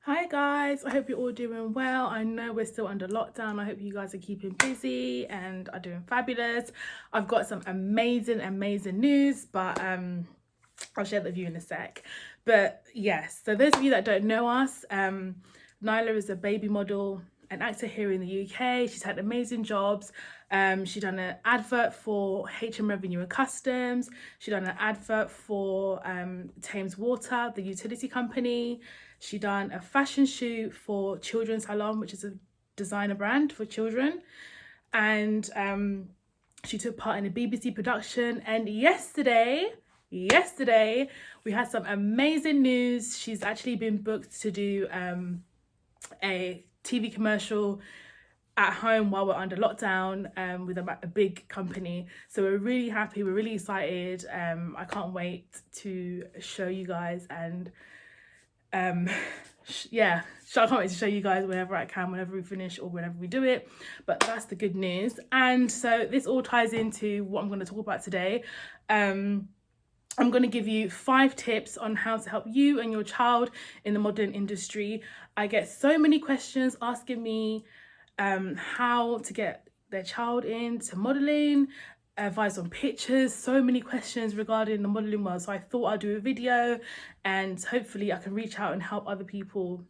Hi guys, I hope you're all doing well. I know we're still under lockdown. I hope you guys are keeping busy and are doing fabulous. I've got some amazing news, but I'll share that with you in a sec. But yes, so those of you that don't know us, Nylah is a baby model, an actor here in the UK. She's had amazing jobs. She done an advert for HM Revenue and Customs. She done an advert for Thames Water, the utility company. She done a fashion shoot for Children's Salon, which is a designer brand for children. And she took part in a BBC production. And yesterday, we had some amazing news. She's actually been booked to do a TV commercial at home while we're under lockdown with a big company. So we're really happy, we're really excited. I can't wait to show you guys and yeah, so I can't wait to show you guys whenever I can, whenever we finish or whenever we do it. But that's the good news. And so this all ties into what I'm going to talk about today. I'm going to give you 5 tips on how to help you and your child in the modeling industry. I get so many questions asking me how to get their child into modeling, advice on pictures, so many questions regarding the modeling world. So I thought I'd do a video and hopefully I can reach out and help other people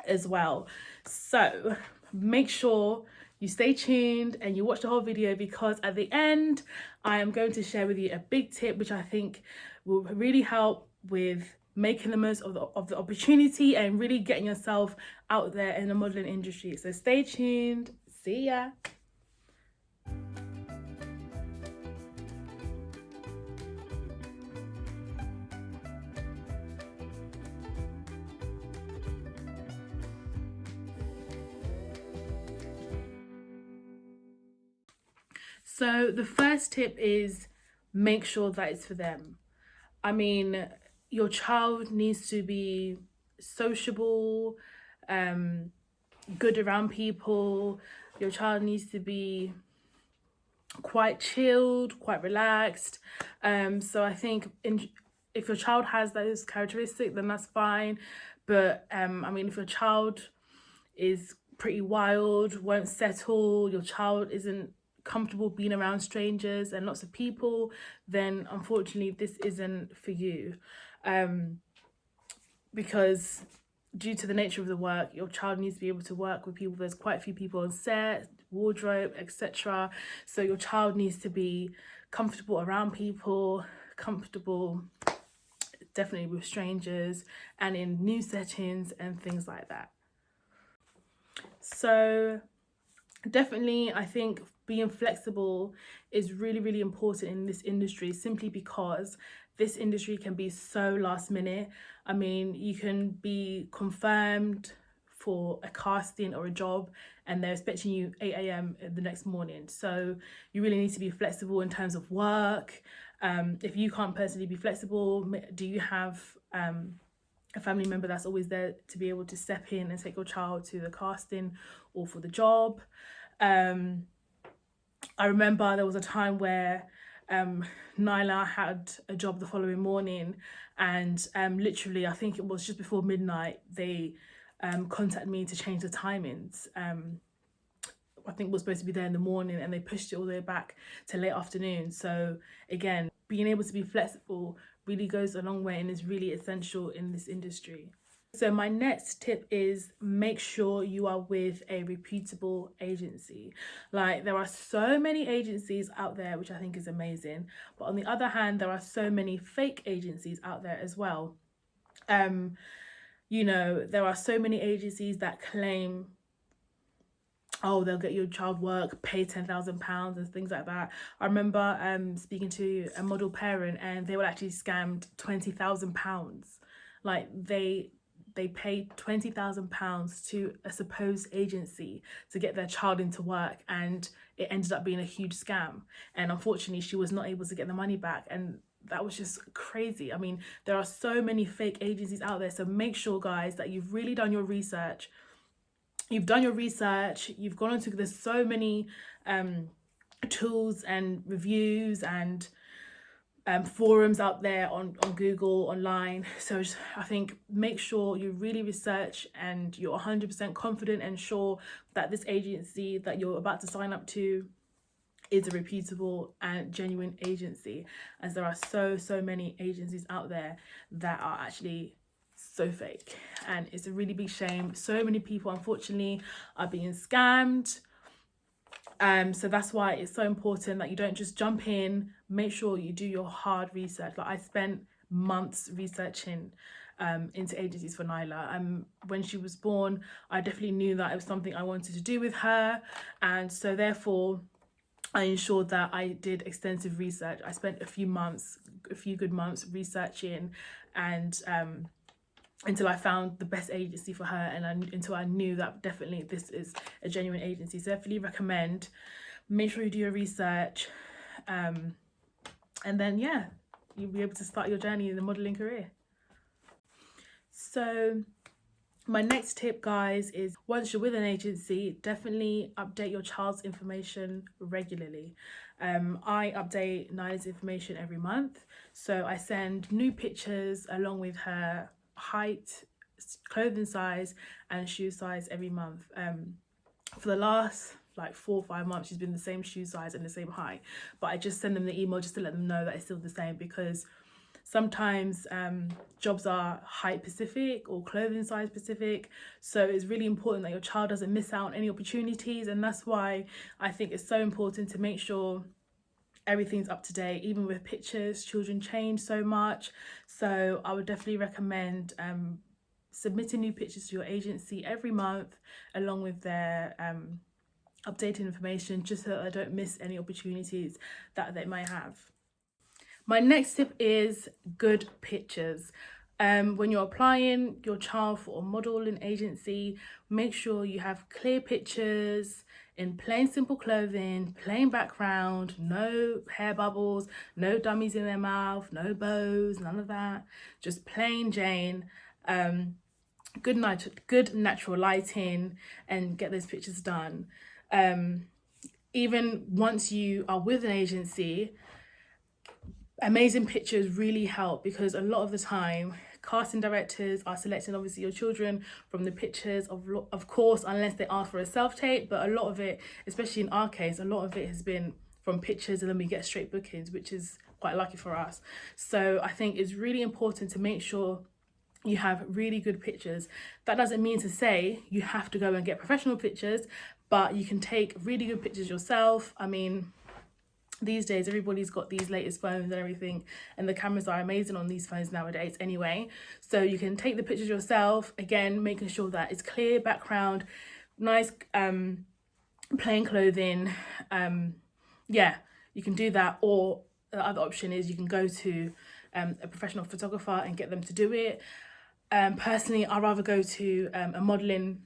as well. So make sure you stay tuned and you watch the whole video, because at the end I am going to share with you a big tip which I think will really help with making the most of the opportunity and really getting yourself out there in the modeling industry. So stay tuned. See ya. So the first tip is make sure that it's for them. I mean, your child needs to be sociable, good around people. Your child needs to be quite chilled, quite relaxed. So I think if your child has those characteristics, then that's fine. But I mean, if your child is pretty wild, won't settle, your child isn't comfortable being around strangers and lots of people, then unfortunately this isn't for you. Because due to the nature of the work, your child needs to be able to work with people. There's quite a few people on set, wardrobe, etc. So your child needs to be comfortable around people, comfortable definitely with strangers and in new settings and things like that. So definitely, I think being flexible is really important in this industry, simply because this industry can be so last minute. I mean, you can be confirmed for a casting or a job and they're expecting you 8 a.m. the next morning. So you really need to be flexible in terms of work. If you can't personally be flexible, do you have a family member that's always there to be able to step in and take your child to the casting or for the job? I remember there was a time where Nylah had a job the following morning, and literally I think it was just before midnight they contacted me to change the timings. I think we're supposed to be there in the morning and they pushed it all the way back to late afternoon. So again, being able to be flexible really goes a long way and is really essential in this industry. So my next tip is make sure you are with a reputable agency. Like, there are so many agencies out there, which I think is amazing. But on the other hand, there are so many fake agencies out there as well. You know, there are so many agencies that claim, oh, they'll get your child work, pay £10,000 and things like that. I remember speaking to a model parent and they were actually scammed £20,000. Like, they paid £20,000 to a supposed agency to get their child into work, and it ended up being a huge scam. And unfortunately, she was not able to get the money back, and that was just crazy. I mean, there are so many fake agencies out there, so make sure, guys, that you've really done your research. You've done your research, you've gone into, there's so many tools and reviews and forums out there on Google, online. So I think make sure you really research and you're 100% confident and sure that this agency that you're about to sign up to is a reputable and genuine agency, as there are so many agencies out there that are actually so fake, and it's a really big shame. So many people unfortunately are being scammed. So that's why it's so important that you don't just jump in. Make sure you do your hard research. Like I spent months researching into agencies for Nylah. When she was born, I definitely knew that it was something I wanted to do with her, and so therefore I ensured that I did extensive research. I spent a few good months researching, and until I found the best agency for her, and until I knew that definitely this is a genuine agency. So definitely recommend, make sure you do your research, and then yeah, you'll be able to start your journey in the modelling career. So my next tip, guys, is once you're with an agency, definitely update your child's information regularly. I update Nyla's information every month, so I send new pictures along with her height, clothing size and shoe size every month. For the last like 4 or 5 months she's been the same shoe size and the same height, but I just send them the email just to let them know that it's still the same, because sometimes jobs are height specific or clothing size specific, so it's really important that your child doesn't miss out on any opportunities, and that's why I think it's so important to make sure everything's up to date. Even with pictures, children change so much, so I would definitely recommend submitting new pictures to your agency every month along with their updated information, just so that I don't miss any opportunities that they may have. My next tip is good pictures. When you're applying your child for a modelling agency, make sure you have clear pictures in plain simple clothing, plain background, no hair bubbles, no dummies in their mouth, no bows, none of that, just plain Jane. Good natural lighting, and get those pictures done. Even once you are with an agency, amazing pictures really help, because a lot of the time casting directors are selecting obviously your children from the pictures, of course, unless they ask for a self-tape, but a lot of it, especially in our case, a lot of it has been from pictures, and then we get straight bookings, which is quite lucky for us. So I think it's really important to make sure you have really good pictures. That doesn't mean to say you have to go and get professional pictures, but you can take really good pictures yourself. I mean, these days everybody's got these latest phones and everything, and the cameras are amazing on these phones nowadays anyway, so you can take the pictures yourself, again making sure that it's clear background, nice plain clothing. Yeah, you can do that, or the other option is you can go to a professional photographer and get them to do it. Personally, I'd rather go to a modelling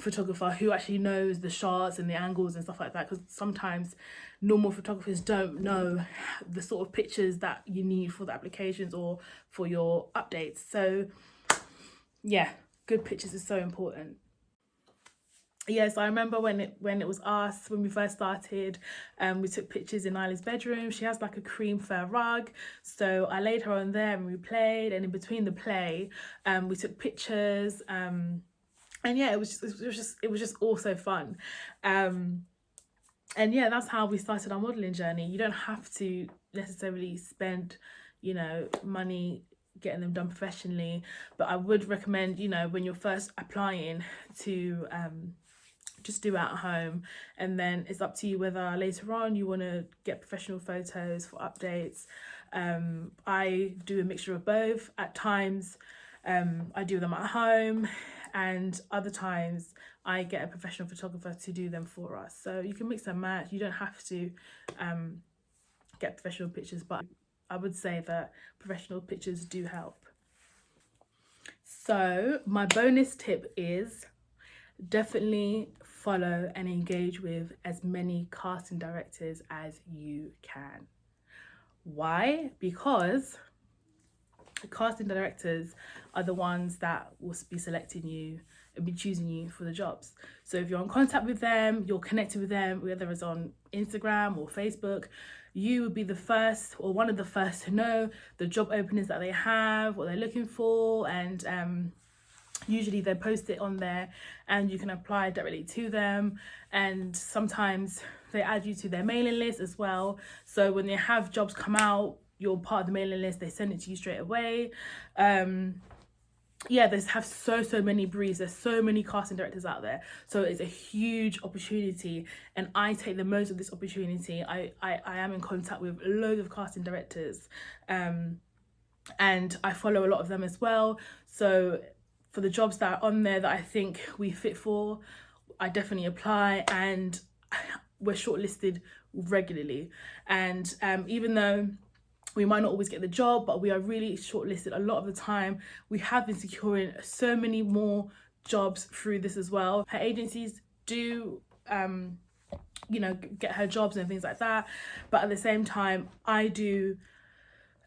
photographer who actually knows the shots and the angles and stuff like that, because sometimes normal photographers don't know the sort of pictures that you need for the applications or for your updates. So yeah, good pictures is so important. Yes, I remember when it was us, when we first started, we took pictures in Nyla's bedroom. She has like a cream fur rug, so I laid her on there and we played, and in between the play we took pictures, and yeah, it was just all so fun. And yeah, that's how we started our modelling journey. You don't have to necessarily spend, you know, money getting them done professionally, but I would recommend, you know, when you're first applying, to just do it at home, and then it's up to you whether later on you want to get professional photos for updates. I do a mixture of both. At times I do them at home, and other times I get a professional photographer to do them for us. So you can mix and match. You don't have to get professional pictures, but I would say that professional pictures do help. So my bonus tip is definitely follow and engage with as many casting directors as you can. Why? Because casting directors are the ones that will be selecting you and be choosing you for the jobs. So if you're in contact with them, you're connected with them, whether it's on Instagram or Facebook, you would be the first or one of the first to know the job openings that they have, what they're looking for, and usually they post it on there and you can apply directly to them. And sometimes they add you to their mailing list as well, so when they have jobs come out, you're part of the mailing list, they send it to you straight away. Yeah, they have so many briefs, there's so many casting directors out there, so it's a huge opportunity, and I take the most of this opportunity. I am in contact with loads of casting directors, and I follow a lot of them as well. So for the jobs that are on there that I think we fit for, I definitely apply, and we're shortlisted regularly. And even though we might not always get the job, but we are really shortlisted a lot of the time. We have been securing so many more jobs through this as well. Her agencies do you know, get her jobs and things like that, but at the same time I do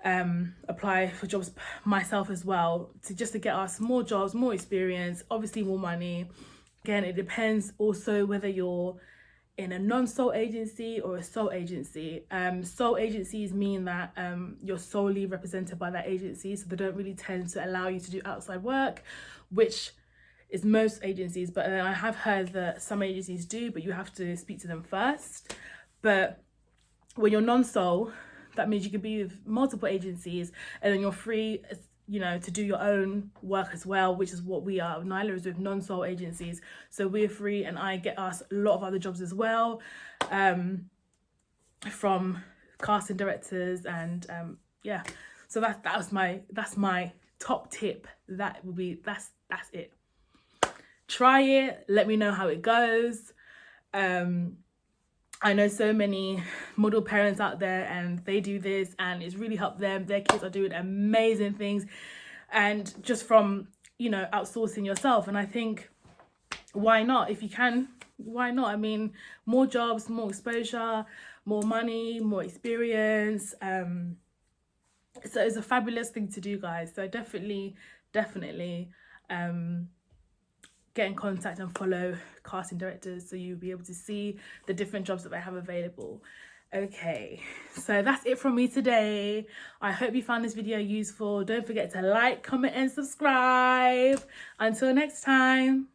apply for jobs myself as well, to get us more jobs, more experience, obviously more money. Again, it depends also whether you're in a non-sole agency or a sole agency. Sole agencies mean that you're solely represented by that agency, so they don't really tend to allow you to do outside work, which is most agencies. But then I have heard that some agencies do, but you have to speak to them first. But when you're non-sole, that means you can be with multiple agencies, and then you're free, you know, to do your own work as well, which is what we are. Nylah is with non-sole agencies, so we're free, and I get us a lot of other jobs as well, from casting directors, and yeah. So that's my top tip. That would be that's it. Try it. Let me know how it goes. I know so many model parents out there, and they do this and it's really helped them. Their kids are doing amazing things, and just from, you know, outsourcing yourself. And I think, why not? If you can, why not? I mean, more jobs, more exposure, more money, more experience. So it's a fabulous thing to do, guys. So definitely get in contact and follow casting directors, so you'll be able to see the different jobs that they have available. Okay, so that's it from me today. I hope you found this video useful. Don't forget to like, comment and subscribe. Until next time.